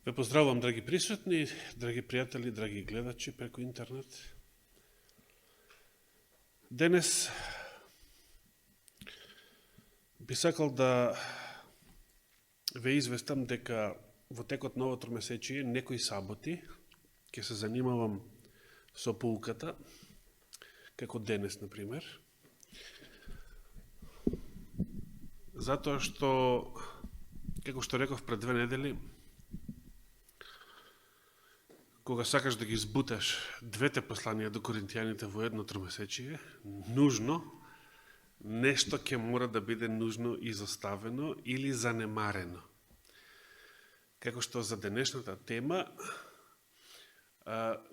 Ве поздравувам, драги присутни, драги пријатели, драги гледачи преку интернет. Денес би сакал да ве известам дека во текот на овото месечие, некои саботи, ќе се занимавам со поуката, како денес, например. Затоа што, како што реков пред 2 недели, кога сакаш да ги збуташ двете посланија до коринтијаните во едно тромесечие, нужно, нешто ќе мора да биде нужно изоставено или занемарено. Како што за денешната тема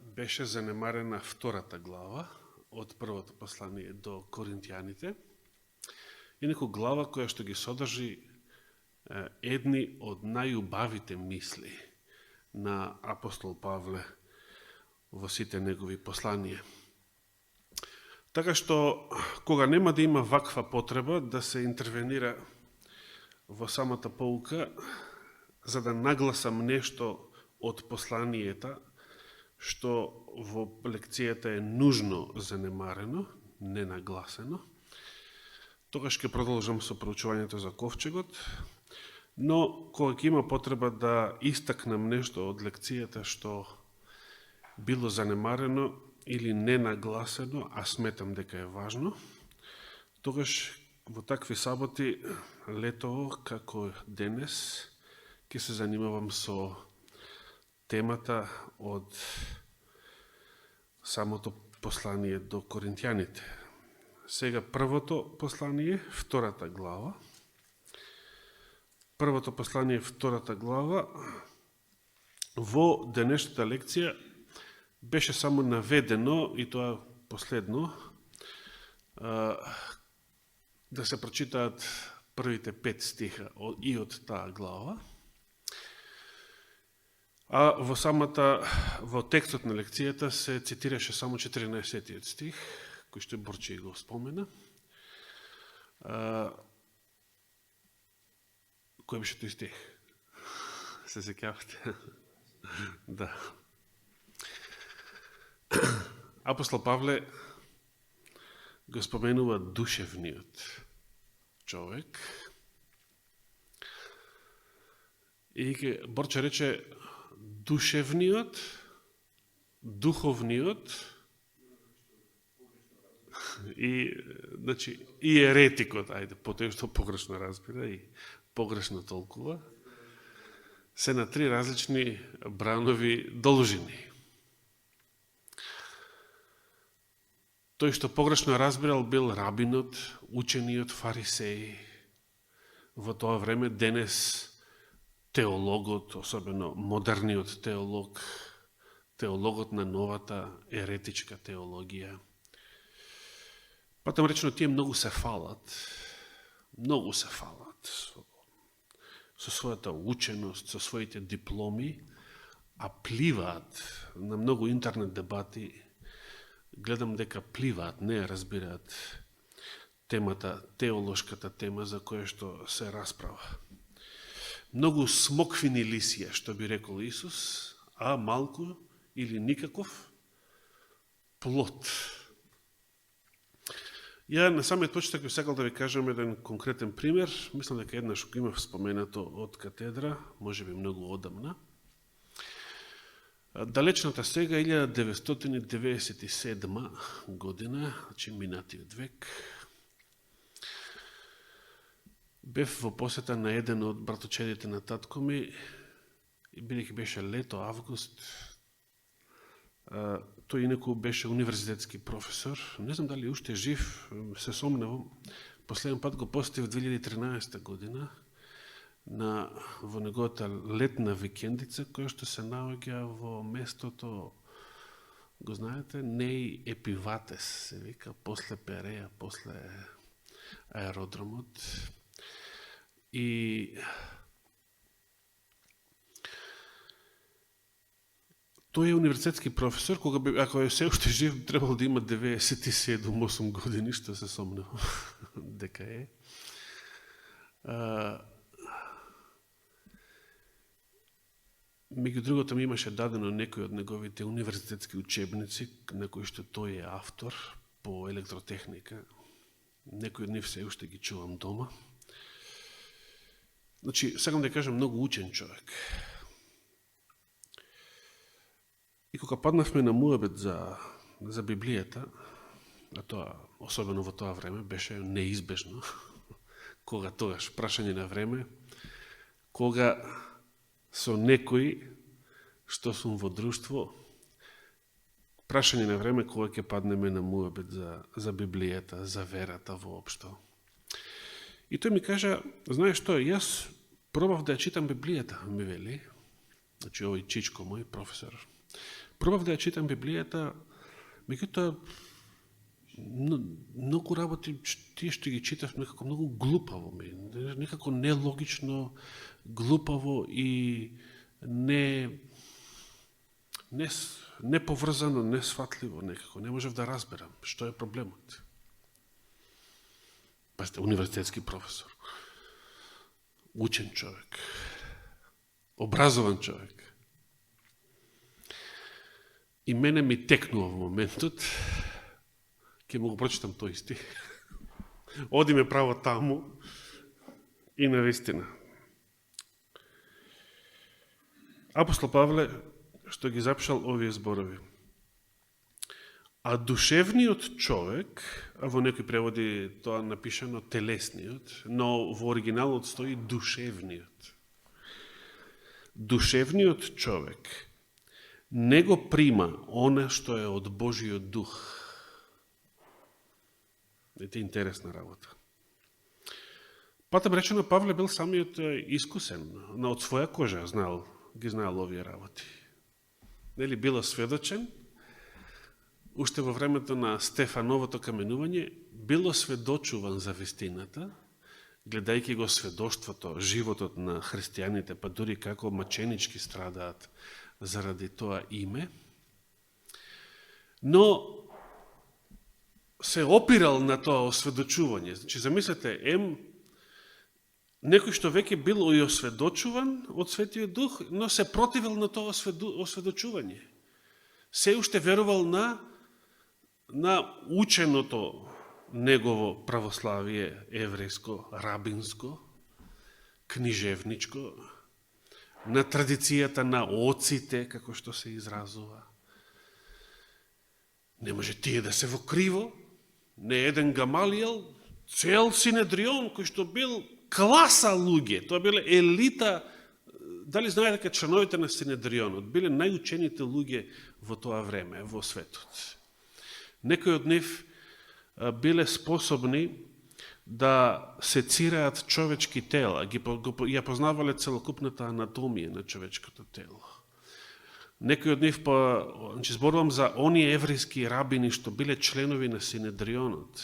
беше занемарена втората глава од првото послание до коринтијаните, инаку глава која што ги содржи едни од најубавите мисли на апостол Павле во сите негови посланија. Така што, кога нема да има ваква потреба да се интервенира во самата поука, за да нагласам нешто од посланијата, што во лекцијата е нужно занемарено, ненагласено, тогаш ќе продолжам со проучувањето за ковчегот, но кога ќе има потреба да истакнам нешто од лекцијата што било занемарено или ненагласено, а сметам дека е важно, тогаш во такви саботи, летово, како денес, ќе се занимавам со темата од самото послание до коринтијаните. Сега првото послание, втората глава. Првото послание, втората глава, во денешната лекција беше само наведено, и тоа последно, да се прочитаат првите 5 стиха и од таа глава. А во текстот на лекцијата се цитираше само 14 стих, кој што Борче го спомена. Кој беше тој стих? Се сеќавате? Да. Апостол Павле го споменува душевниот човек. И Борче рече душевниот, духовниот и, значи, и еретикот, ајде, потоа што погрешно разбира и погрешно толкува, се на 3 различни бранови должини. Тој што погрешно разбирал бил рабинот, учениот фарисеи. Во тоа време, денес теологот, особено модерниот теолог, теологот на новата еретичка теологија. Потом речено, тие многу се фалат со својата ученост, со своите дипломи, а пливаат на многу интернет дебати. Гледам дека пливаат, не разбираат темата, теолошката тема за која што се расправа. Многу смоквини лисија, што би рекол Исус, а малку или никаков плод. Ја на самиот почеток би сакал да ви кажам еден конкретен пример. Мислам дека еднаш го имав споменато од катедра, може би многу одамна. Далечната сега, 1997 година, значи минатиот век, бев во посета на еден од браточедите на татко ми, и бидејќи беше лето, август, тој инаку беше универзитетски професор. Не знам дали уште жив, се сомневам. Последен пат го посетив 2013 година во неговата летна викендица, која што се наоѓа во местото, го знаете, Неј Епиватес, се вика, после Переја, после аеродромот. И тој е универзитетски професор, ако е се уште жив, требало да има 97-8 години, што се сомневам дека е. меѓу другото ми имаше дадено некој од неговите универзитетски учебници, на кои што тој е автор по електротехника. Некој од нив се уште ги чувам дома. Значи, сакам да кажам, многу учен човек. И кога паднавме на муабет за Библијата, а тоа, особено во тоа време, беше неизбежно, кога тогаш, прашање на време, кога со некој што сум во друштво, прашање на време кога ќе паднеме на муабет за Библијата, за верата воопшто. И тој ми кажа, знаеш што, јас пробав да ја читам Библијата, ми вели, значи овој чичко мој професор. Пробав да ја читам Библијата, меѓутоа многу работи тие што ги читав некако многу глупаво ми, некако нелогично, глупаво и неповрзано, несватливо некако. Не можев да разберам што е проблемот. Па сте универзитетски професор. Учен човек. Образован човек. И мене ми текнува во моментот, ќе му го прочитам тој стих. Одиме право таму и навистина. Апостол Павле што ги запишал овие зборови. А душевниот човек, а во некои преводи тоа напишано телесниот, но во оригиналот стои душевниот. Душевниот човек не го прима она што е од Божиот дух. Ете интересна работа. Патем речено, Павле бил самиот искусен, но од своја кожа ги знаел овие работи. Нели било сведочен, уште во времето на Стефановото каменување, било сведочуван за вистината, гледајќи го сведоштвото, животот на христијаните, па дури како маченички страдаат заради тоа име, но се опирал на тоа осведочување. Значи, замислете, некој што веќе бил и осведочуван од Светиот Дух, но се противил на тоа осведочување. Се уште верувал на ученото негово православие, еврејско, рабинско, книжевничко, на традицијата на оците, како што се изразува. Не може тие да се во криво, не еден Гамалиел, цел Синедрион, кој што бил класа луѓе, тоа биле елита, дали знаете дека членовите на Синедрионот биле најучените луѓе во тоа време, во светот. Некои од нив биле способни да сецираат човечки тела, ја познавале целокупната анатомија на човечкото тело. Некои од нив, зборувам за оние еврејски рабини што биле членови на Синедрионот.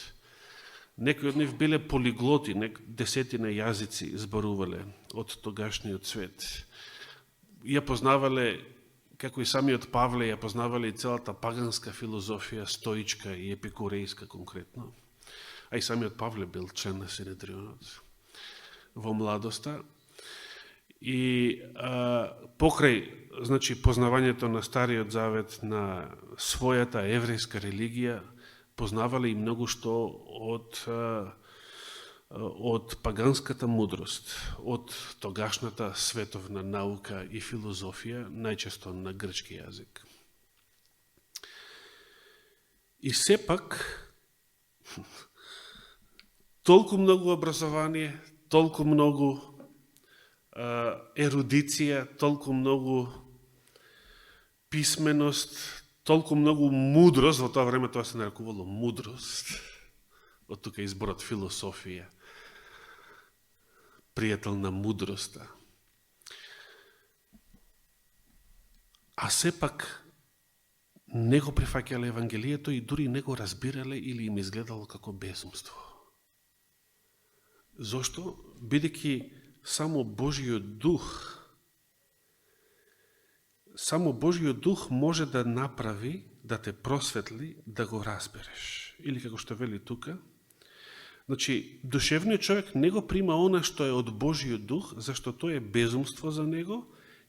Некои од нив биле полиглоти, десетина јазици зборувале од тогашниот свет. Ја познавале, како и самиот Павле, ја познавале и целата паганска филозофија, стоичка и епикурејска конкретно. А и самиот Павле бил член на Синедрионот во младоста. И покрај, значи, познавањето на Стариот Завет, на својата еврејска религија, познавале и многу што од паганската мудрост, од тогашната световна наука и филозофија, најчесто на грчки јазик. И сепак, толку многу образование, толку многу ерудиција, толку многу писменост, толку многу мудрост, во тоа време тоа се нарекувало мудрост, од тука изборот философија, пријател на мудроста. А сепак не го прифаќале Евангелието и дури не го разбирале или им изгледало како безумство. Зошто? Бидејќи само Божиот дух може да направи, да те просветли, да го разбереш. Или како што вели тука, значи, душевниот човек не го прима она што е од Божиот дух, зашто тоа е безумство за него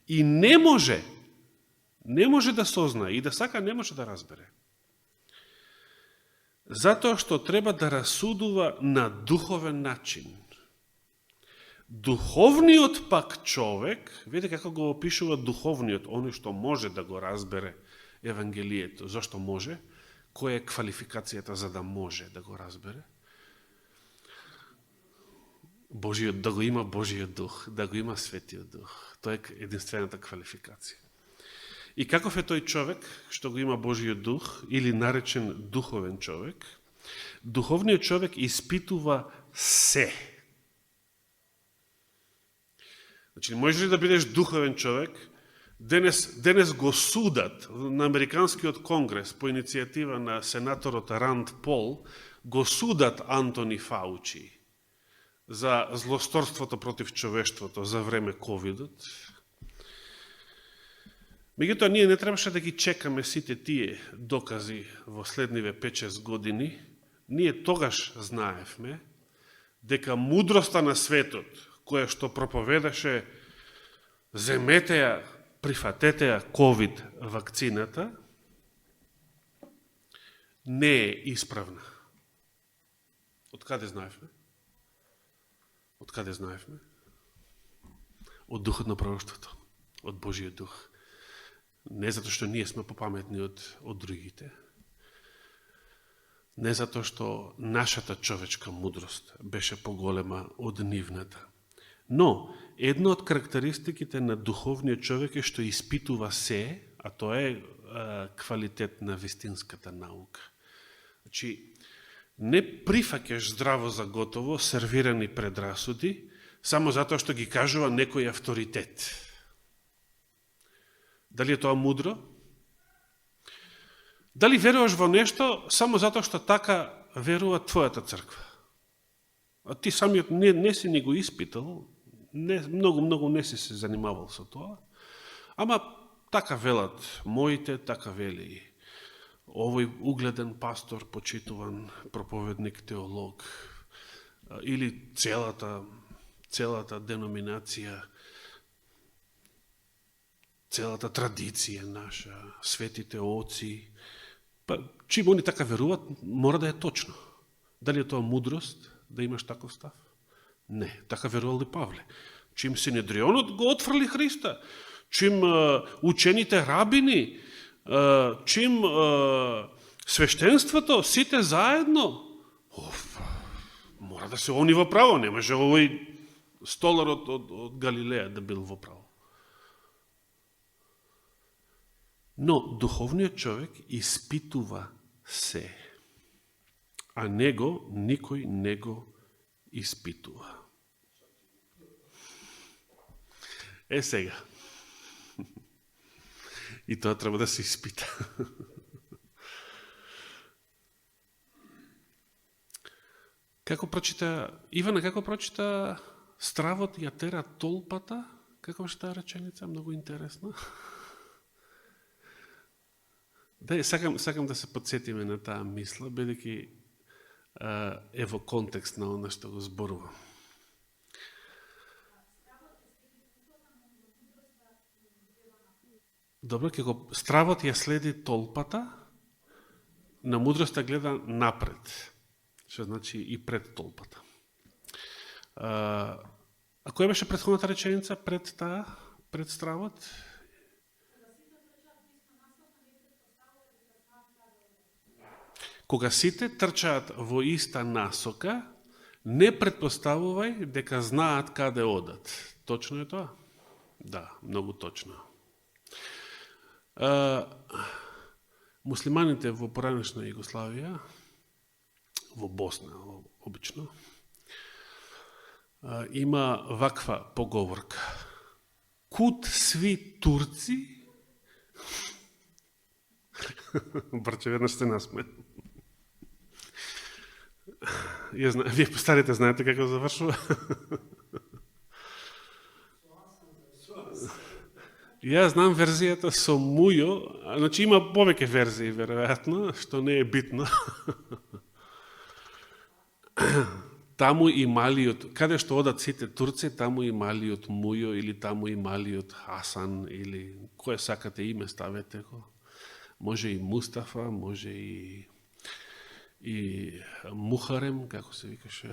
И не може да сознае и да сака, не може да разбере. Затоа што треба да расудува на духовен начин. Духовниот пак човек, видите како го опишува духовниот, оној што може да го разбере Евангелието. Зошто може? Која е квалификацијата за да може да го разбере? Божиот, да го има Божиот дух, да го има Светиот дух. Тоа е единствената квалификација. И каков е тој човек што го има Божиот дух, или наречен духовен човек? Духовниот човек испитува се. Значи, можеш ли да бидеш духовен човек? Денес го судат на Американскиот конгрес по иницијатива на сенаторот Ранд Пол, го судат Антони Фаучи за злосторството против човештвото за време ковидот. Меѓутоа, ние не требаше да ги чекаме сите тие докази во следниве 5-6 години. Ние тогаш знаевме дека мудроста на светот, која што проповедаше земете ја, прифатете ја ковид вакцината, не е исправна. Од каде знаевме? Од каде знаевме? Од духот на пророштвото, од Божиот дух. Не затоа што ние сме попаметни од другите, не затоа што нашата човечка мудрост беше поголема од нивната. Но, една од карактеристиките на духовниот човек е што испитува се, а тоа е квалитет на вистинската наука. Значи, не прифаќаш здраво за готово сервирани предрасуди, само затоа што ги кажува некој авторитет. Дали е тоа мудро? Дали веруваш во нешто само затоа што така верува твојата црква? А ти самиот не си ни го испитал, многу не си се занимавал со тоа, ама така велат моите, така вели овој угледен пастор, почитуван проповедник, теолог, или целата деноминација, целата традиција наша, светите оци. Чим они така веруват, мора да е точно. Дали е тоа мудрост да имаш таков став? Не, така верувал и Павле. Чим Синедрионот го отфрли Христа, чим учените рабини, чим свештенството, сите заедно, мора да се они во право, не може овој столарот од Галилеја да бил во право. Но духовниот човек испитува се, а него никој не го испитува. Е сега. И тоа треба да се испита. Како прочита, Ивана, како прочита стравот ја тера толпата? Како беше таа реченица? Многу интересна. Да, сакам да се подсетиме на таа мисла, бидејќи е во контекст на она што го зборувам. Добро, како стравот ја следи толпата, на мудроста гледа напред, што значи и пред толпата. А која беше претходната реченица пред стравот? Кога сите трчаат во иста насока, не предпоставувај дека знаат каде одат. Точно е тоа? Да, многу точно. Муслиманите во поранешна Југославија, во Босна обично, има ваква поговорка. Кут сви турци, брче, веднаш се насме. Вие постарите знаете како завршува? Ја знам верзијата со Мујо, значи има повеќе верзии, веројатно, што не е битно. таму и малиот, каде што одат сите турци, таму и малиот Мујо, или таму и малиот Хасан, или кое сакате име ставете го. Може и Мустафа, може и Мухарем, како се викаше.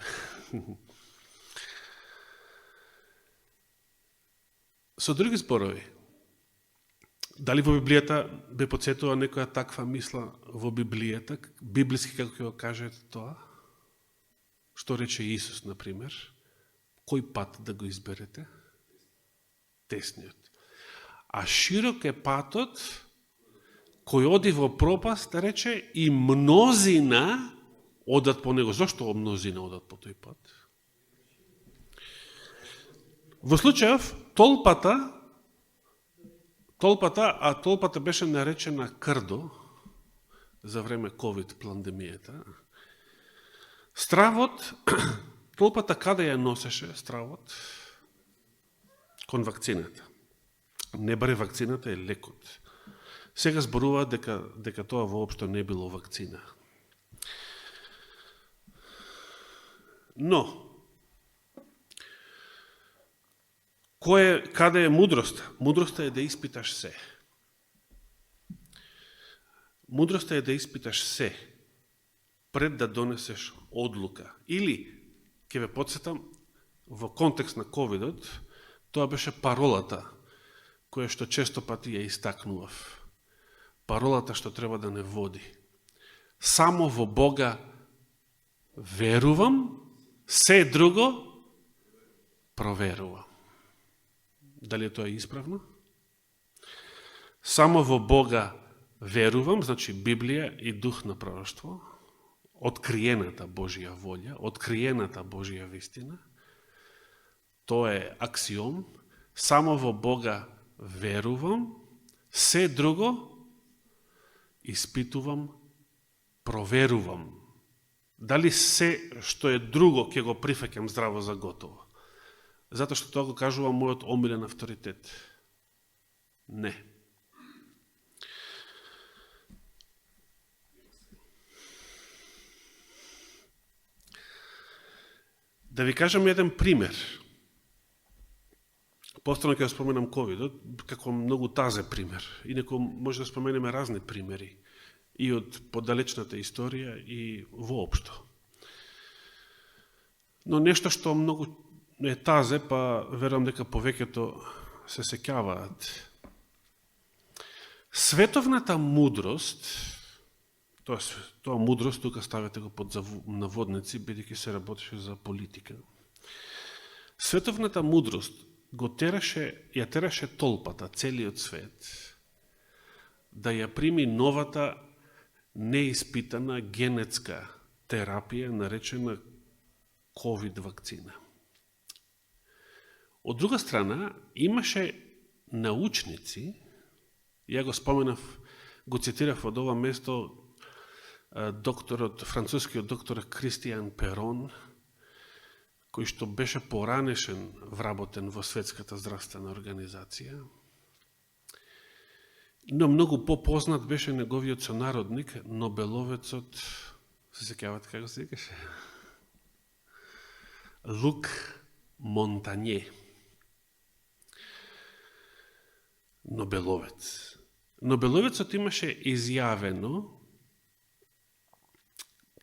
Со други зборови, дали во Библијата бе подсетува некоја таква мисла во Библијата, библиски како ќе го кажете тоа? Што рече Исус, например? Кој пат да го изберете? Тесниот. А широк е патот кој оди во пропаст, да рече, и мнозина одат по него. Зошто мнозина одат по тој пат? Во случајов, толпата, а толпата беше наречена крдо за време COVID пандемијата. Стравот, толпата каде ја носеше стравот? Кон вакцината. Не баре вакцината е лекот. Сега зборува дека тоа воопшто не било вакцина. Но, каде е мудроста? Мудроста е да испиташ се. Мудроста е да испиташ се пред да донесеш одлука. Или, ќе ве подсетам, во контекст на ковидот, тоа беше паролата, која што често пати ја истакнував. Паролата што треба да не води. Само во Бога верувам, се друго проверувам. Дали е тоа исправно? Само во Бога верувам, значи Библија и дух на пророштво, откриената Божја волја, откриената Божја вистина, тоа е аксиом. Само во Бога верувам, се друго испитувам, проверувам. Дали се што е друго ќе го прифаќам здраво за готово? Затоа што тоа го кажува мојот омилен авторитет. Не. Да ви кажам еден пример. Повторно ќе споменам ковидот, како многу тазе пример. Инаку може да споменеме разни примери и од подалечната историја и воопшто. Но нешто што многу е тазе, па верувам дека повеќето се сеќаваат. Световната мудрост, тоа мудрост, тука ставете го под наводници, бидејќи се работеше за политика. Световната мудрост ја тераше толпата, целиот свет, да ја прими новата неиспитана генетска терапија, наречена COVID вакцина. Од друга страна, имаше научници, ја го споменав, го цитирав од ова место францускиот доктор Кристијан Перон, кој што беше поранешен вработен во Светската здравствена организација, но многу попознат беше неговиот сонародник, Нобеловецот, се сеќавате како се викаше? Лук Монтање. Нобеловец. Нобеловецот имаше изјавено,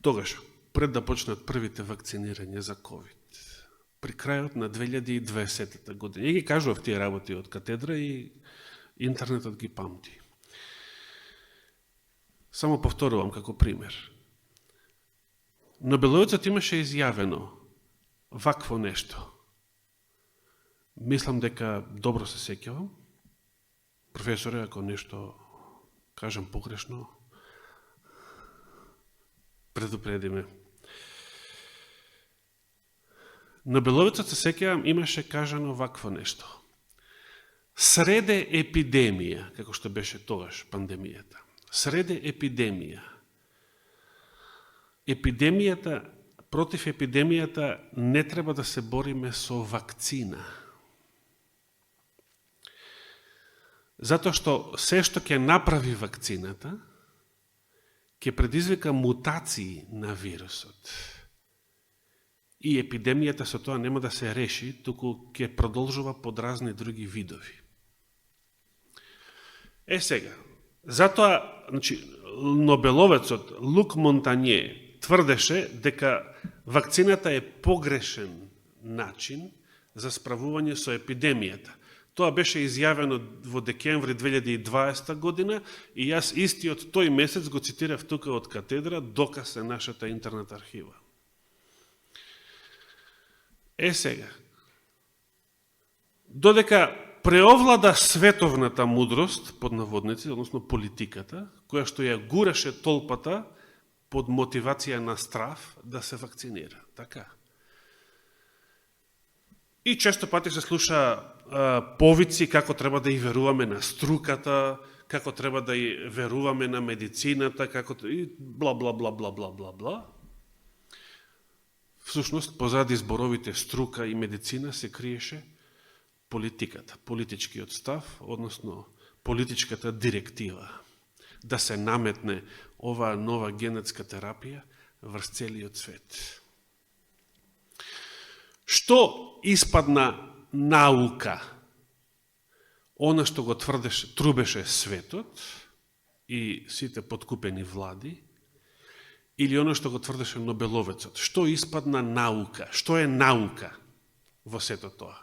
тогаш, пред да почнат првите вакцинирања за COVID, при крајот на 2020 година. И ги кажував тие работи од катедра и интернетот ги памти. Само повторувам како пример. Нобеловецот имаше изјавено вакво нешто. Мислам дека добро се сеќавам. Професоре, ако нешто кажам погрешно, предупреди ме. Нобеловецот, се сеќавам, имаше кажано вакво нешто. Среде епидемија, како што беше тогаш пандемијата, среде епидемија, против епидемијата не треба да се бориме со вакцина. Затоа што се што ќе направи вакцината, ќе предизвика мутации на вирусот. и епидемијата со тоа нема да се реши, туку ќе продолжува под разни други видови. Сега, затоа, значи, Нобеловецот Лук Монтање тврдеше дека вакцината е погрешен начин за справување со епидемијата. Тоа беше изјавено во декември 2020 година и јас истиот тој месец го цитирав тука од катедра, доказ е нашата интернет архива. Сега, додека преовлада световната мудрост, под наводници, односно политиката, која што ја гураше толпата под мотивација на страв да се вакцинира. Така. И често пати се слуша повици како треба да и веруваме на струката, како треба да и веруваме на медицината, како и бла бла бла бла бла бла бла. Всушност, позади зборовите струка и медицина се криеше политиката, политичкиот став, односно политичката директива, да се наметне оваа нова генетска терапија врз целиот свет. Што испадна наука? Она што го трубеше светот и сите подкупени влади, или оно што го тврдеше Нобеловецот? Што испадна наука? Што е наука во сето тоа?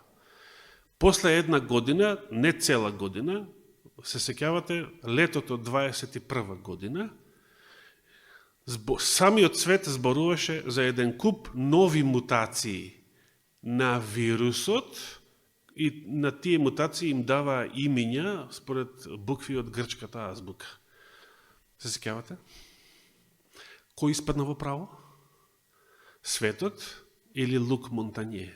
После една година, не цела година, се сеќавате, летото 21 година, самиот свет зборуваше за еден куп нови мутации на вирусот и на тие мутации им дава имиња според букви од грчката азбука. Се сеќавате? Кој испадна во право? Светот или Лук Монтање?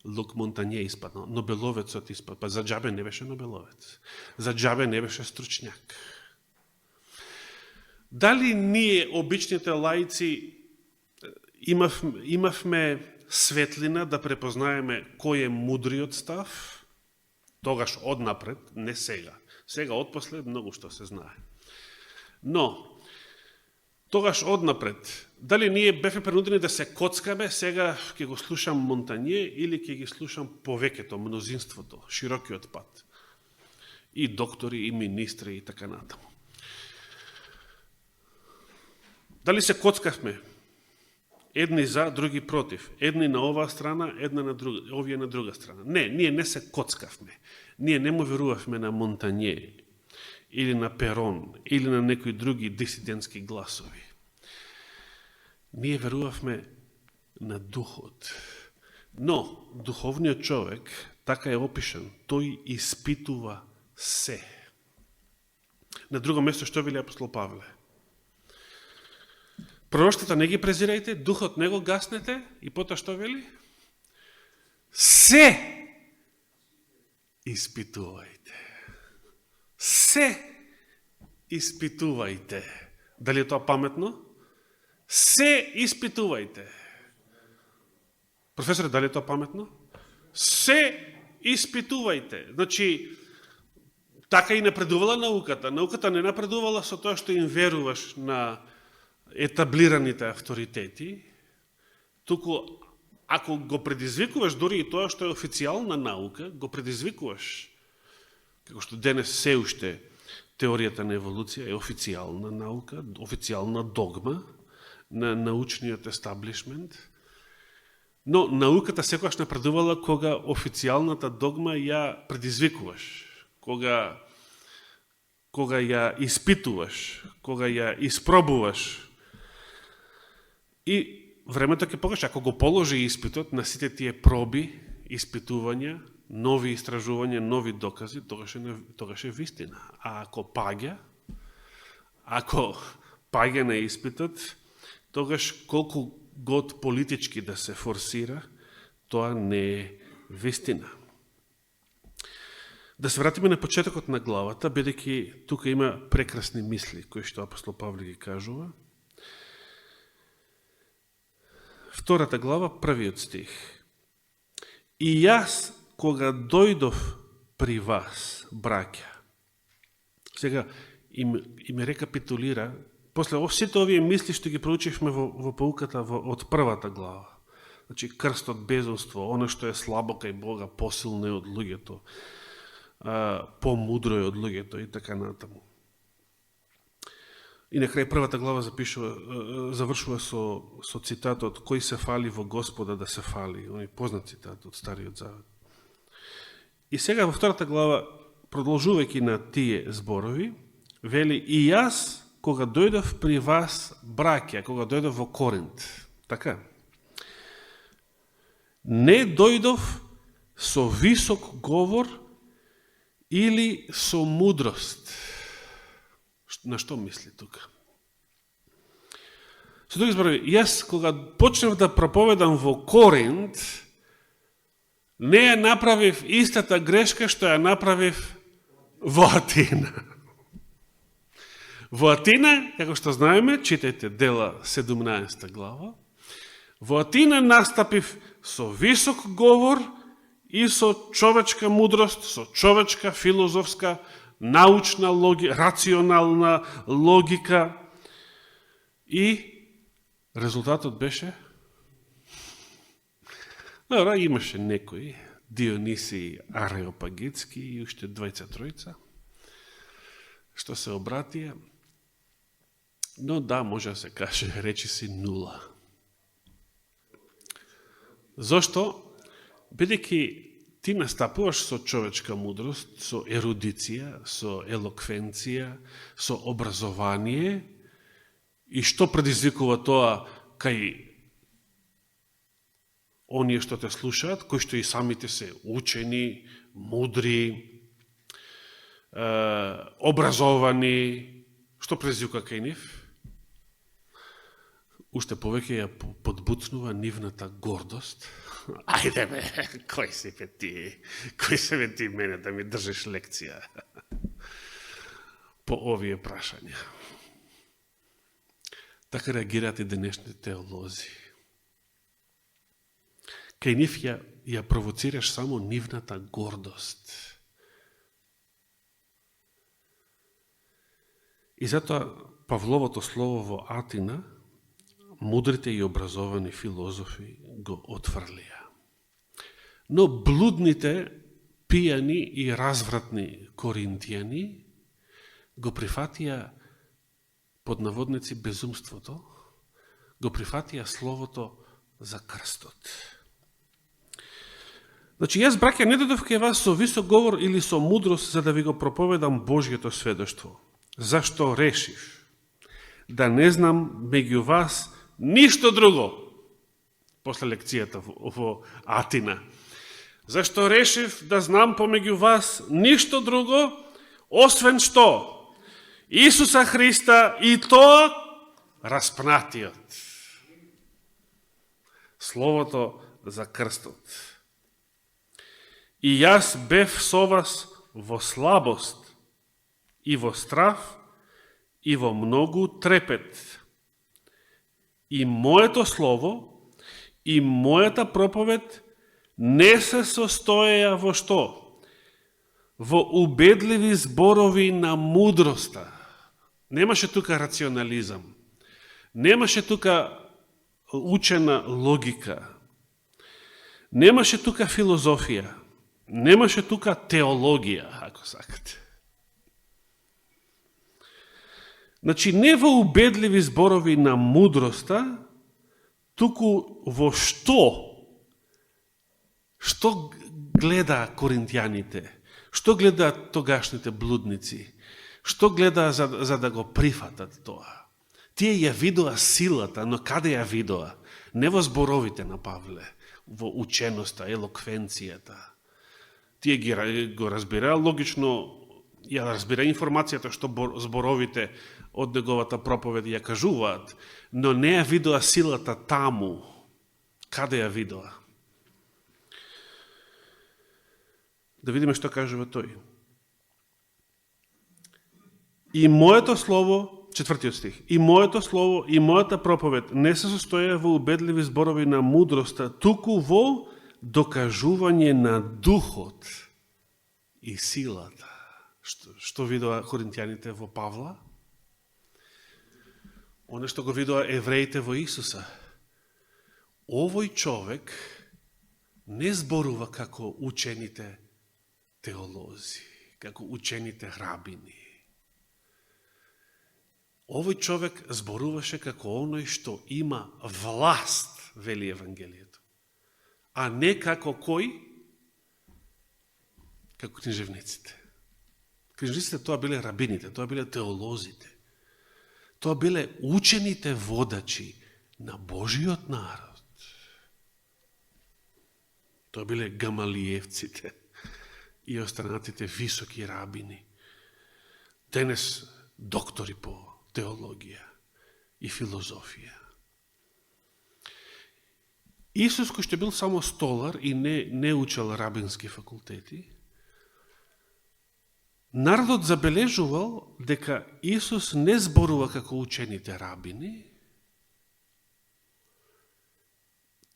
Лук Монтање испадна, Нобеловецот испадна, па за џабе не беше Нобеловец, за џабе не беше стручњак. Дали ние, обичните лаици, имавме светлина да препознаеме кој е мудриот став? Тогаш однапред, не сега. Сега отпосле многу што се знае. Но, тогаш однапред, дали ние бевме принудени да се коцкаме, сега ќе го слушам Монтање или ќе ги слушам повеќето, мнозинството, широкиот пат. И доктори, и министри, и така натаму. Дали се коцкавме? Едни за, други против. Едни на оваа страна, една на друга, овие на друга страна. Не, ние не се коцкавме. Ние не му верувавме на Монтање, или на Перон, или на некои други дисидентски гласови. Ние верувавме на духот. Но, духовниот човек, така е опишан, тој испитува се. На друго место што вели апостол Павле? Пророштата не ги презирајте, духот не го гаснете и потоа што вели? Се испитувајте. Се испитувајте. Дали е тоа паметно? Се испитувајте. Професоре, дали е тоа паметно? Се испитувајте. Значи, така и напредувала науката. Науката не напредувала со тоа што им веруваш на етаблираните авторитети, туку ако го предизвикуваш дори и тоа што е официјална наука, го предизвикуваш, како што денес се уште теоријата на еволуција е официјална наука, официјална догма на научниот естаблишмент, но науката секогаш напредувала кога официјалната догма ја предизвикуваш, кога ја испитуваш, кога ја испробуваш. И времето ќе покаже, ако го положи испитот на сите тие проби, испитувања, нови истражувања, нови докази, тогаш е вистина. А ако паѓа на испитот, тогаш колку год политички да се форсира, тоа не е вистина. Да се вратиме на почетокот на главата, бидејќи тука има прекрасни мисли кои што апостол Павле ги кажува. Втората глава, првиот стих. И јас, кога дојдов при вас, браќа, сега им рекапитулира, после сите овие мисли што ги проучивме во поуката од првата глава, Значи, крстот безумство, оно што е слабо кај Бога, посилно е од луѓето, помудро е од луѓето и така натаму. И на крај првата глава завршува со цитатот кој се фали во Господа да се фали. Он е познат цитат од Стариот Завет. И сега во втората глава, продолжувајќи на тие зборови, вели и јас кога дојдов при вас, браќа, кога дојдов во Коринт, така, не дојдов со висок говор или со мудрост. На што мисли тука? Со други зборови, јас кога почнав да проповедам во Коринт, не ја направив истата грешка што ја направив во Атина. Во Атина, како што знаеме, читајте Дела 17 глава, во Атина настапив со висок говор и со човечка мудрост, со човечка филозофска, научна логика, рационална логика и резултатот беше добро, имаше некои Диониси Ареопагитски и уште двајца-тројца што се обратија, но да, може да се каже, речи си нула. Зошто? Бидејќи ти настапуваш со човечка мудрост, со ерудиција, со елоквенција, со образование, и што предизвикува тоа кај оние што те слушаат, кои што и самите се учени, мудри, образовани, што предизвикува кај нив? Уште повеќе ја подбуцнува нивната гордост. Ајде бе, кој си бе ти мене да ми држиш лекција по овие прашања. Така реагираат и денешните теолози. Кај нив ја провоцираш само нивната гордост. И затоа Павловото слово во Атина мудрите и образовани филозофи го отфрлија. Но блудните, пијани и развратни коринтијани го прифатија под наводници безумството, го прифатија словото за крстот. Значи, јас, браќа, не додов кај вас со висок говор или со мудрост за да ви го проповедам Божјето сведоштво. Зашто решив да не знам меѓу вас ништо друго, после лекцијата во Атина. Зашто решив да знам помеѓу вас ништо друго, освен што? Исуса Христа и тоа распнатиот. Словото за крстот. И јас бев со вас во слабост, и во страв, и во многу трепет. И моето слово, и мојата проповед не се состоеја во што? Во убедливи зборови на мудроста. Немаше тука рационализам. Немаше тука учена логика. Немаше тука филозофија. Немаше тука теологија, ако сакате. Значи, не во убедливи зборови на мудроста, туку во што? Што гледа коринтијаните? Што гледа тогашните блудници? Што гледа за да го прифатат тоа? Тие ја видоа силата, но каде ја видоа? Не во зборовите на Павле, во ученоста, елоквенцијата. Тие го разбира логично, ја разбира информацијата што зборовите од неговата проповед ја кажуваат, но не ја видоа силата таму. Каде ја видоа? Да видиме што кажува тој. И моето слово, 4 стих, и моето слово, и мојата проповед не се состоја во убедливи зборови на мудроста, туку во докажување на духот и силата. Што видоа коринтијаните во Павла? Оно што го видоа евреите во Исуса. овој човек не зборува како учените теолози, како учените рабини. Овој човек зборуваше како оној што има власт, вели Евангелието, а не како кој? Како книжевниците. Книжевниците тоа биле рабините, тоа биле теолозите. Тоа биле учените водачи на Божиот народ. Тоа биле гамалиевците и останатите високи рабини. Денес доктори по теологија и филозофија. Исус, кој што бил само столар и не учел рабински факултети, народот забележувал дека Исус не зборува како учените рабини,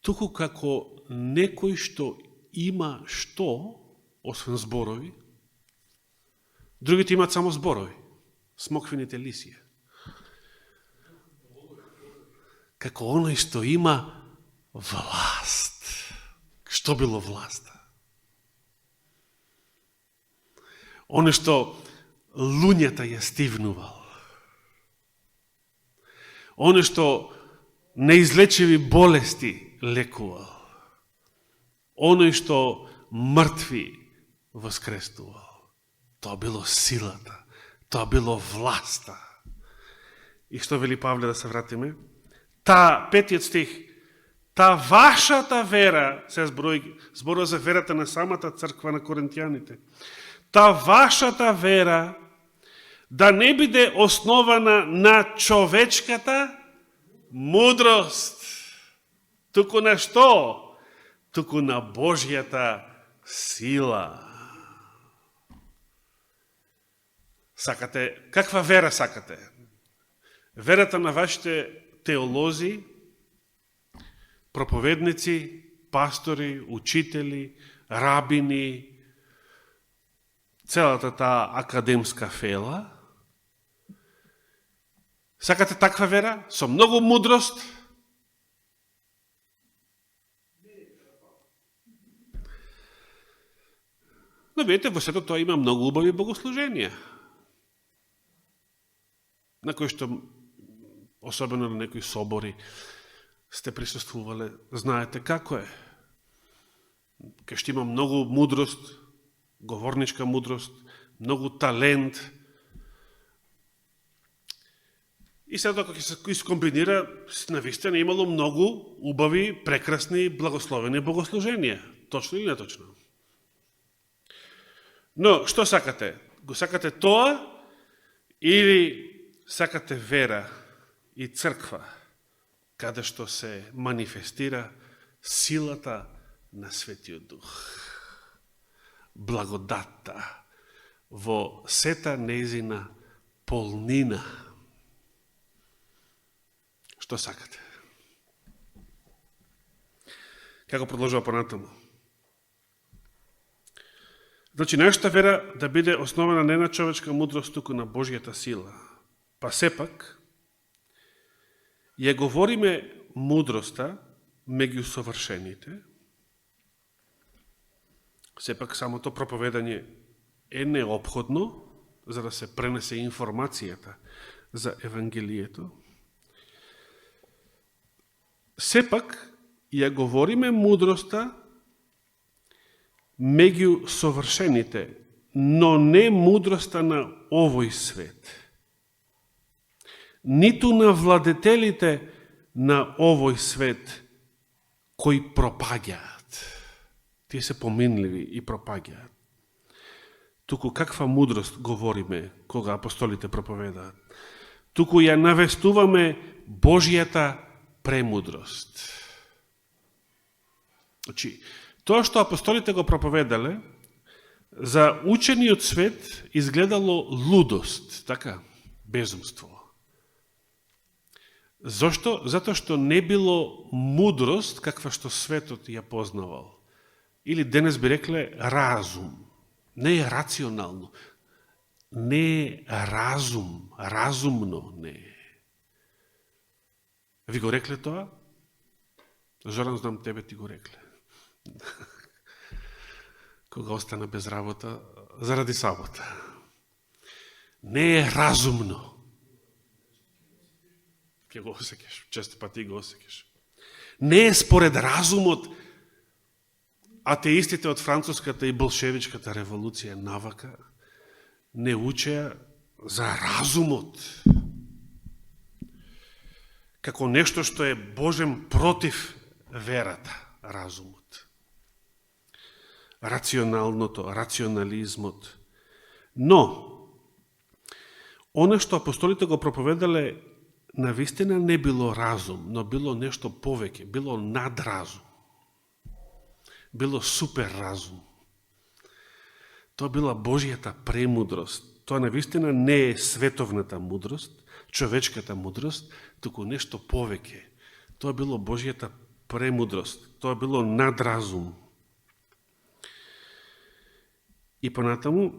туку како некој што има што, освен зборови, другите имат само зборови, смоквените лисија. Како оној што има власт. Што било власта? Оно што луњата ја стивнувал. Оно што неизлечиви болести лекувал. Оно што мртви воскресувал. Тоа било силата. Тоа било власта. И што вели Павле, да се вратиме? Та, 5 стих, та вашата вера, се зборува за верата на самата црква на коринтијаните, та вашата вера да не биде основана на човечката мудрост, туку на што? Туку на Божјата сила. Сакате, каква вера сакате? Верата на вашите теолози, проповедници, пастори, учители, рабини, целата таа академска фела. Сакате таква вера, со многу мудрост? Но видите, во сето тоа има многу убави богослуженија, на кои што, особено на некои собори, сте присуствувале, знаете како е. Кај што има многу мудрост, говорничка мудрост, многу талент. И сега кога се искомбинира, навистина имало многу убави, прекрасни, благословени богослуженија. Точно или неточно? Но, што сакате? Го сакате тоа или сакате вера и црква, каде што се манифестира силата на Светиот Дух, благодатта во сета нејзина полнина? Што сакате? Како продолжува понатаму? Значи, нашата вера да биде основана не на човечка мудрост, туку на Божјата сила. Па сепак, ја говориме мудроста меѓу совршените, сепак самото проповедање е неопходно за да се пренесе информацијата за Евангелието. Сепак, ја говориме мудроста меѓу совршените, но не мудроста на овој свет, ниту на владетелите на овој свет кои пропаѓаат. Тие се поминливи и пропаѓаат. Туку каква мудрост говориме кога апостолите проповедаат? Туку ја навестуваме Божјата премудрост. Значи, тоа што апостолите го проповедале, за учениот свет изгледало лудост, така, безумство. Зошто? Затоа што не било мудрост каква што светот ја познавал. Или денес би рекле разум. Не е рационално. Не е разум. Разумно не е. Ви го рекле тоа? Зоран, знам, тебе ти го рекле. Кога остана без работа заради сабота. Не е разумно. Ке го осекеш, често пати го осекеш. Не е според разумот. Атеистите од француската и болшевичката револуција навака не учеа за разумот. Како нешто што е божен против верата, разумот. Рационалното, рационализмот. Но, оно што апостолите го проповедале, навистина не било разум, но било нешто повеќе, било надразум. Било супер разум. Тоа била Божијата премудрост. Тоа навистина не е световната мудрост, човечката мудрост, туку нешто повеќе. Тоа било Божијата премудрост. Тоа било надразум. И понатаму,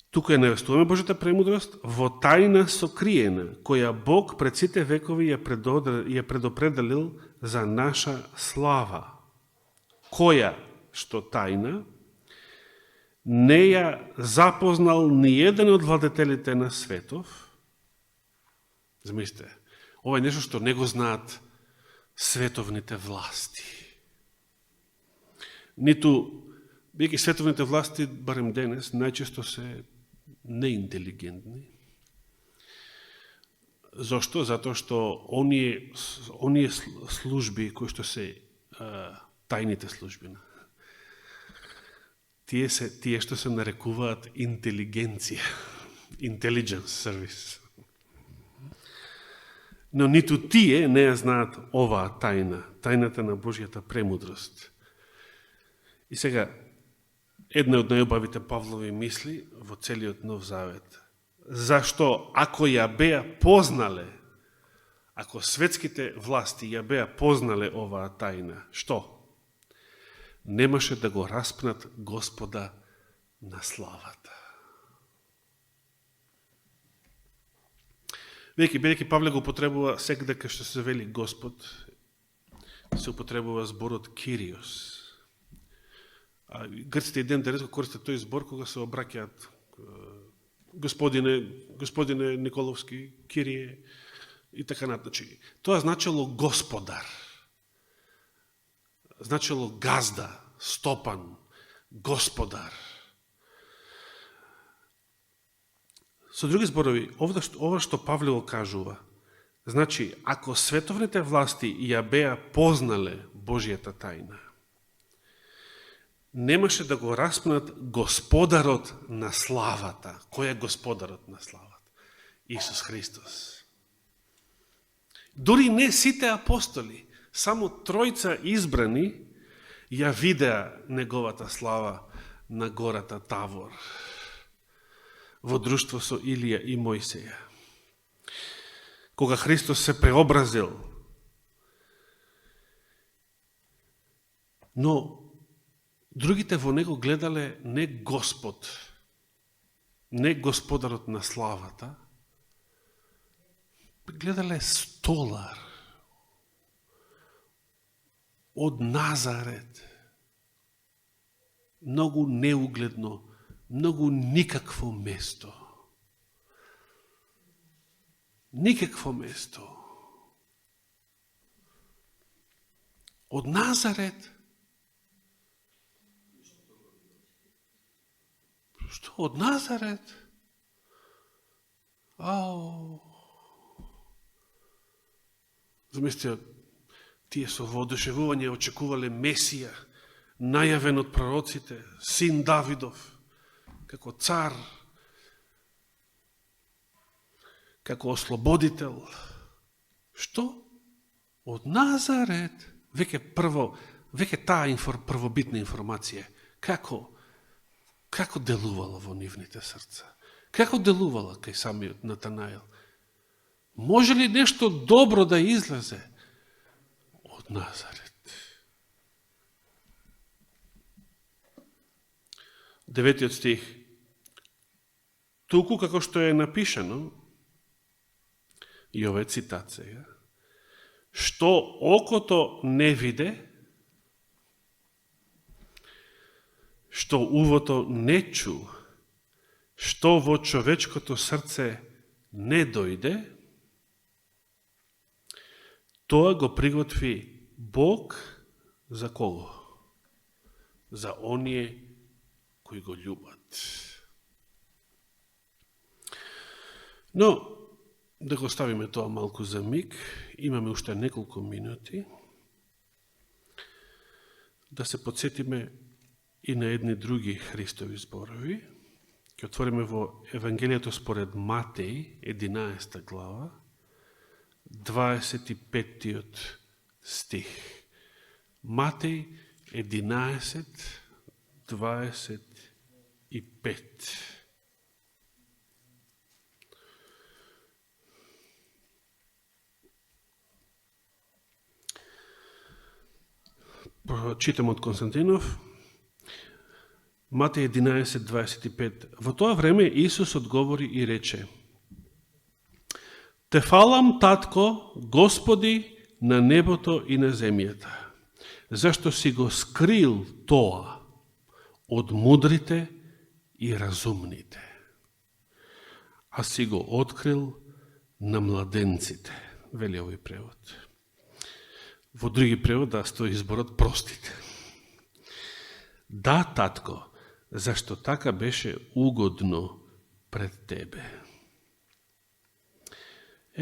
туку ја навестуваме Божјата премудрост во тајна сокриена, која Бог пред сите векови ја предопределил за наша слава, која, што тајна, не ја запознал ни еден од владетелите на светов. Замислите, ова е нешто што не го знаат световните власти. Ниту, бидејќи световните власти, барем денес, најчесто се неинтелигентни. Зошто? Затоа што оние служби кои што се тајните служби, тие што се нарекуваат интелигенција, intelligence service. Но ниту тие не ја знаат оваа тајна, тајната на Божјата премудрост. И сега, една од најубавите Павлови мисли во целиот Нов Завет. Зашто, ако ја беа познале, ако светските власти ја беа познале оваа тајна, што? Немаше да го распнат Господа на славата. Бидејќи Павле го употребува секаде кај што се вели Господ, се употребува зборот Кириос. Грците и ден ретко користат тој збор кога се обраќаат господине Николовски, Кирие и така натаму. Тоа значело господар. Значело газда, стопан, господар. Со други зборови, ова што Павле го кажува, значи, ако световните власти ја беа познале Божијата тајна, немаше да го распнат господарот на славата. Кој е господарот на славата? Исус Христос. Дори не сите апостоли, само тројца избрани ја видеа неговата слава на гората Тавор, во друштво со Илија и Мојсеја. Кога Христос се преобразил, но другите во него гледале не Господ, не господарот на славата, гледале столар од Назарет. Многу неугледно, многу никакво место. Никакво место. Од Назарет. Што од Назарет? Замислите, тие со воодушевување очекувале Месија, најавен од пророците, син Давидов, како цар, како ослободител. Што? Од Назарет. Веќе таа првобитна информација. Како делувала во нивните срца? Како делувала кај самиот Натанаел? Може ли нешто добро да излезе од Назарет? 9 стих. Туку како што е напишано, и ова е цитат сега, што окото не виде, што увото не чу, што во човечкото срце не дојде, тоа го приготви Бог за кого? За оние кои го љубат. Но, да го ставиме тоа малку за миг, имаме уште неколку минути, да се подсетиме и на едни други Христови зборови. Ќе отвориме во Евангелието според Матеј, 11 глава, 25 стих. Матеј 11, 25. Читам од Константинов. Матеј 11, 25. Во тоа време Исус одговори и рече: Те фалам, Татко, Господи на небото и на земјата, зашто си го скрил тоа од мудрите и разумните, а си го открил на младенците, вели овој превод. Во други превод да стои изборот простите. Да, Татко, зашто така беше угодно пред Тебе.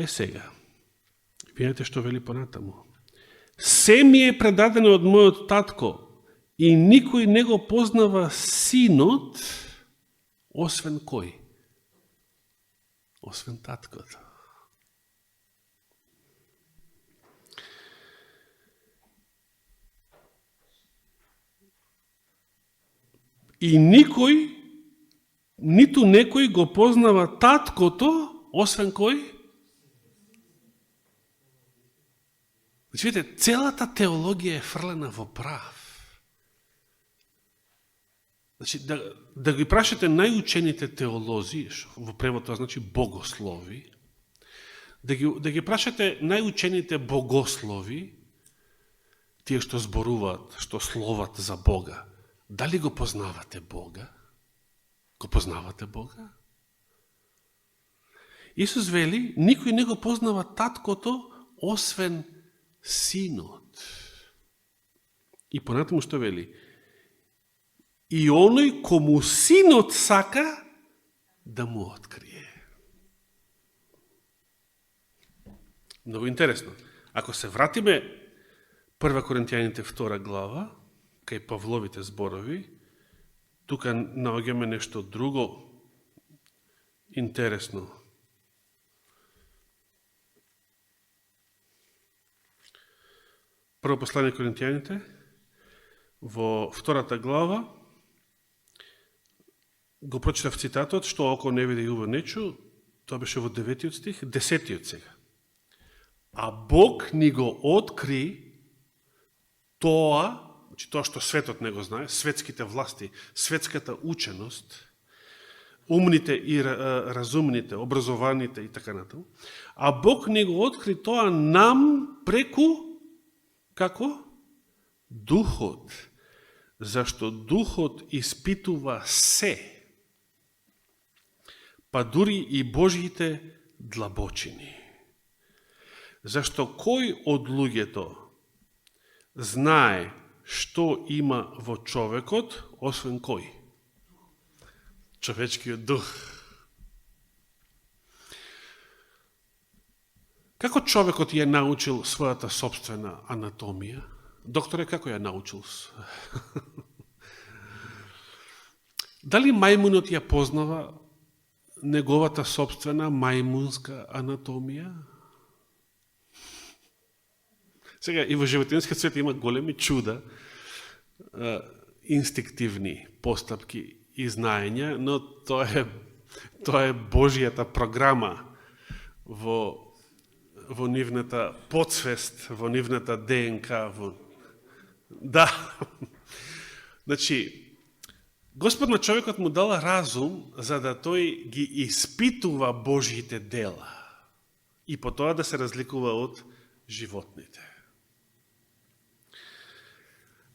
Сега, видите што вели понатаму. Се ми е предадено од мојот Татко и никој не го познава Синот, освен кој? Освен Таткото. И никој, ниту некој го познава Таткото, освен кој? Значи, видите, целата теологија е фрлена во прав. Значи, да ги прашате најучените теолози, во превод тоа значи богослови, да ги прашате најучените богослови, тие што зборуваат, што словат за Бога, дали го познавате Бога? Го познавате Бога? Исус вели, никој не го познава Таткото, освен Синот. И понатаму што вели? И оној кому Синот сака да му открие. Много интересно. Ако се вратиме 1 Коринтијаните 2 глава, кај Павловите зборови, тука наоѓаме нешто друго интересно. Прво послание Коринтијаните, во 2 глава, го прочитав цитатот, што око не види и уво не чу, тоа беше во 9 стих, 10 сега. А Бог ни го откри тоа, значи тоа што светот не го знае, светските власти, светската ученост, умните и разумните, образованите и така натаму, а Бог ни го откри тоа нам преку, како? Духот. Зашто Духот испитува се, па дури и Божјите длабочини. Зашто кој од луѓето знае што има во човекот, освен кој? Човечкиот дух. Како човекот ја научил својата собствена анатомија? Докторе, како ја научил? Дали мајмунот ја познава неговата собствена мајмунска анатомија? Сега, и во животинскиот свет има големи чуда, инстинктивни постапки и знаења, но тоа е Божјата програма во нивната подсвест, во нивната ДНК. Да. Значи, Господ на човекот му дала разум за да тој ги испитува Божјите дела и по тоа да се разликува од животните.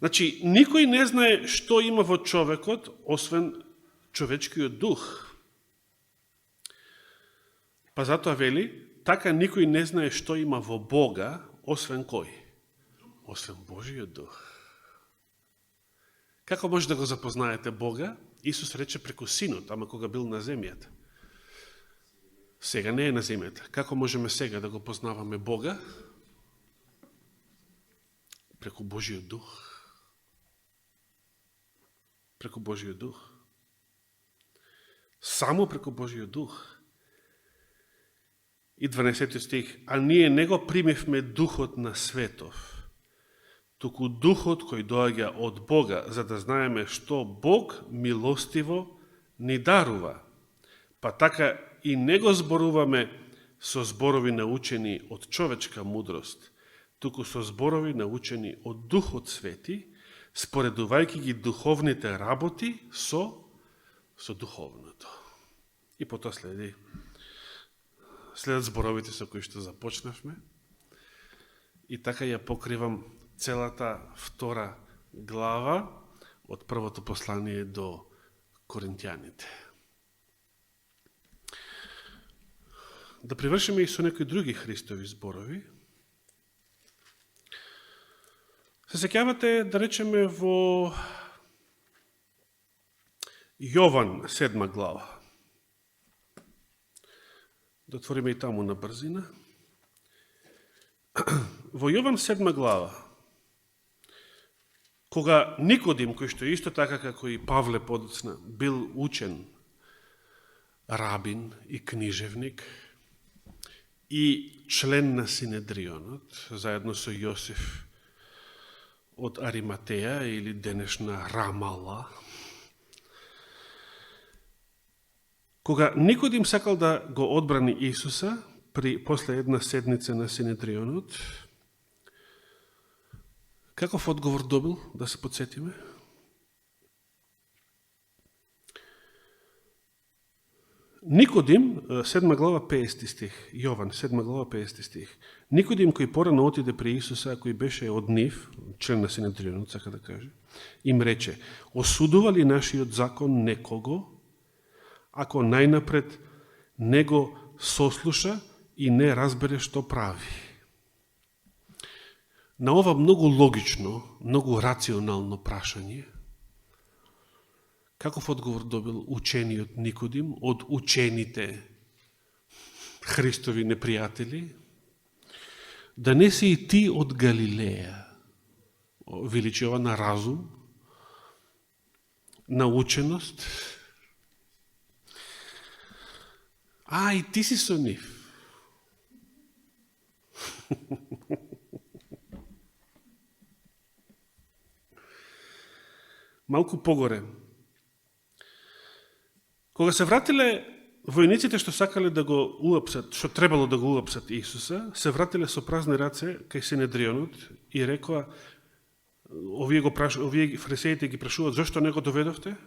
Значи, никој не знае што има во човекот, освен човечкиот дух. Па затоа вели, така никој не знае што има во Бога, освен кој? Освен Божиот дух. Како може да го запознаете Бога? Исус рече преку Синот, ама кога бил на земјата. Сега не е на земјата. Како можеме сега да го познаваме Бога? Преку Божиот дух. Преку Божиот дух. Само преку Божиот дух. И 12 стих, а ние не го примивме духот на светов, туку духот кој доаѓа од Бога, за да знаеме што Бог милостиво ни дарува. Па така и не го зборуваме со зборови научени од човечка мудрост, туку со зборови научени од Духот Свети, споредувајќи ги духовните работи со духовното. И потоа следат зборовите со кои што започнавме. И така ја покривам целата втора глава од првото послание до Коринтијаните. Да привршиме и со некои други Христови зборови. Се сеќавате, да речеме, во Јован 7 глава. Да отвориме и таму на брзина. Во Јован 7 глава, кога Никодим, кој што исто така како и Павле подоцна, бил учен рабин и книжевник и член на Синедрионот, заедно со Јосиф од Ариматеја или денешна Рамала, кога Никодим сакал да го одбрани Исуса после една седница на Синедрионот, каков одговор добил, да се подсетиме? Никодим, 7 глава 50 стих, Јован, 7 глава 50 стих. Никодим кој порано отиде при Исуса, кој беше од нив, член на Синедрионот, сака да каже, им рече, осудува ли нашиот закон некого, ако најнапред не го сослуша и не разбере што прави? На ова многу логично, многу рационално прашање, каков одговор добил учениот Никодим од учените Христови непријатели? Да не си и ти од Галилеја? Величи ова на разум, на ученост? А, и ти си со нив. Малку погоре. Кога се вратиле војниците што сакале да го уапсат, што требало да го уапсат Исуса, се вратиле со празни раце кај Синедрионот и рекоа, овие фарисеите ги прашуваат, зошто не го доведовте?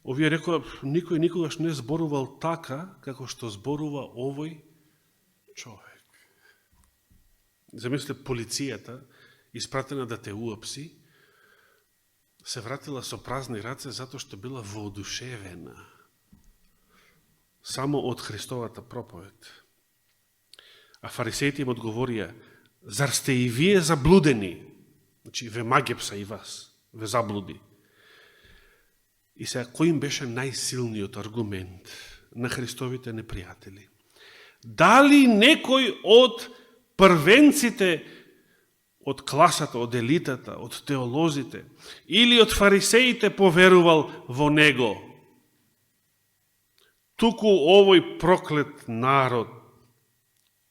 Овие рекоа, никој никогаш не зборувал така, како што зборува овој човек. Замислете, полицијата, испратена да те уапси, се вратила со празни раце затоа што била воодушевена само од Христовата проповед. А фарисеите им одговорија, зар сте и вие заблудени? Значи, ве магепса и вас, ве заблуди. И сега, кој им беше најсилниот аргумент на Христовите непријатели? Дали некој од првенците, од класата, од елитата, од теолозите, или од фарисеите поверувал во него? Туку овој проклет народ,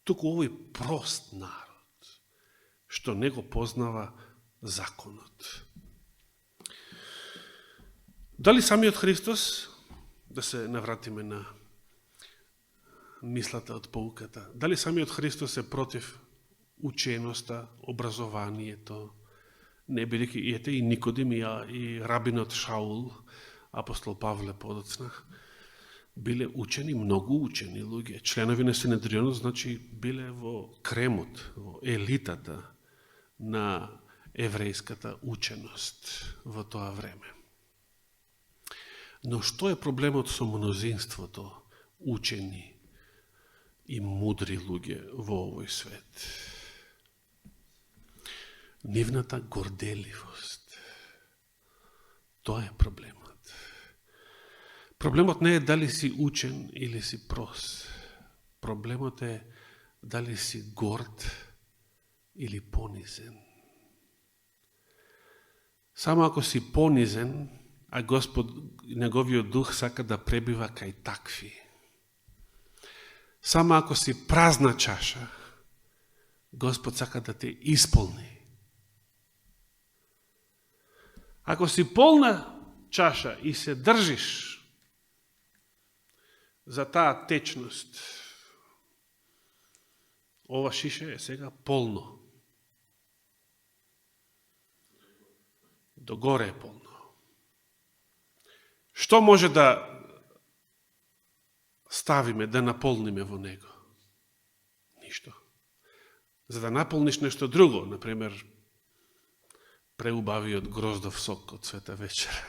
туку овој прост народ, што не го познава законот. Дали самиот Христос, да се навратиме на мислата од поуката, дали самиот Христос е против ученоста, образованието, не бидејќи и ете и Никодим и рабинот Шаул, апостол Павле подоцна, биле учени, многу учени луѓе. Членови на Синедрионот, значи, биле во кремот, во елитата на еврејската ученост во тоа време. Но што е проблемот со мнозинството учени и мудри луѓе во овој свет? Нивната горделивост. Тоа е проблемот. Проблемот не е дали си учен или си прос. Проблемот е дали си горд или понизен. Само ако си понизен, а Господ, Неговиот дух сака да пребива кај такви. Само ако си празна чаша, Господ сака да те исполни. Ако си полна чаша и се држиш за таа течност, ова шише е сега полно. Догоре е полно. Што може да ставиме, да наполниме во него? Ништо. За да наполниш нешто друго, например, преубавиот гроздов сок од Света вечера.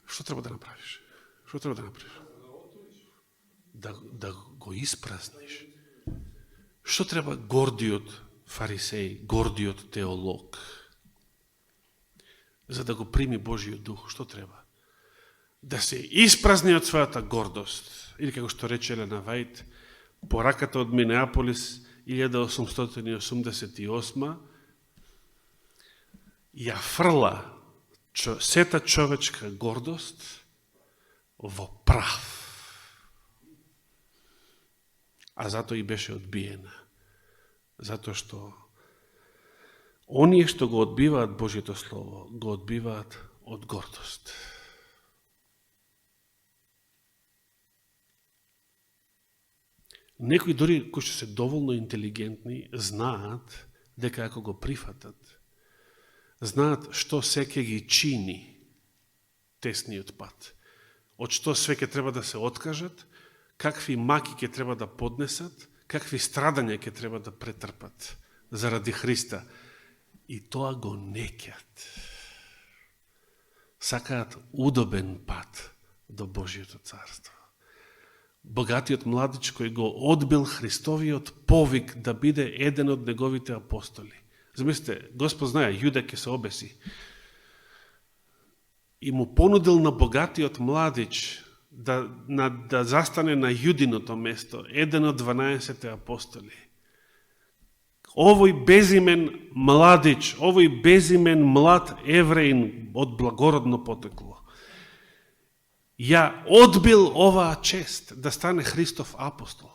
Што треба да направиш? Што треба да направиш? Да го испразниш. Што треба гордиот фарисеј, гордиот теолог, за да го прими Божиот дух? Што треба? Да се испразни од својата гордост. Или како што рече Елена Вајд, пораката од Минеаполис 1888 ја фрла сета човечка гордост во прав. А затоа и беше одбиена. Затоа што оние што го одбиваат Божјето Слово, го одбиваат од гордост. Некои дори кои што се доволно интелигентни знаат дека ако го прифатат, знаат што се ќе ги чини тесниот пат, од што све ќе треба да се откажат, какви маки ќе треба да поднесат, какви страдања ќе треба да претрпат заради Христа. И тоа го неќат. Сакаат удобен пат до Божиото царство. Богатиот младич кој го одбил Христовиот повик да биде еден од неговите апостоли. Замислите, Господ знае, Јуда ќе се обеси. И му понудил на богатиот младич да застане на Јудиното место, еден од 12 апостоли. Овој безимен младич, овој безимен млад евреин од благородно потекло, ја одбил оваа чест да стане Христов апостол.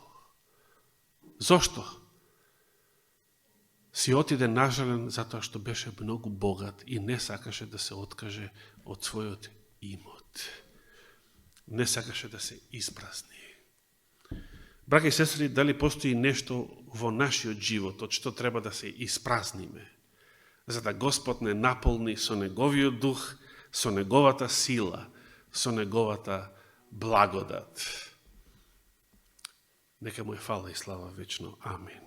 Зошто? Си отиде нажален затоа што беше многу богат и не сакаше да се откаже од својот имот. Не сакаше да се испразни. Браќа и сестри, дали постои нешто во нашиот живот од што треба да се испразниме, за да Господ не наполни со Неговиот дух, со Неговата сила, со Неговата благодат. Нека му е фала и слава вечно. Амин.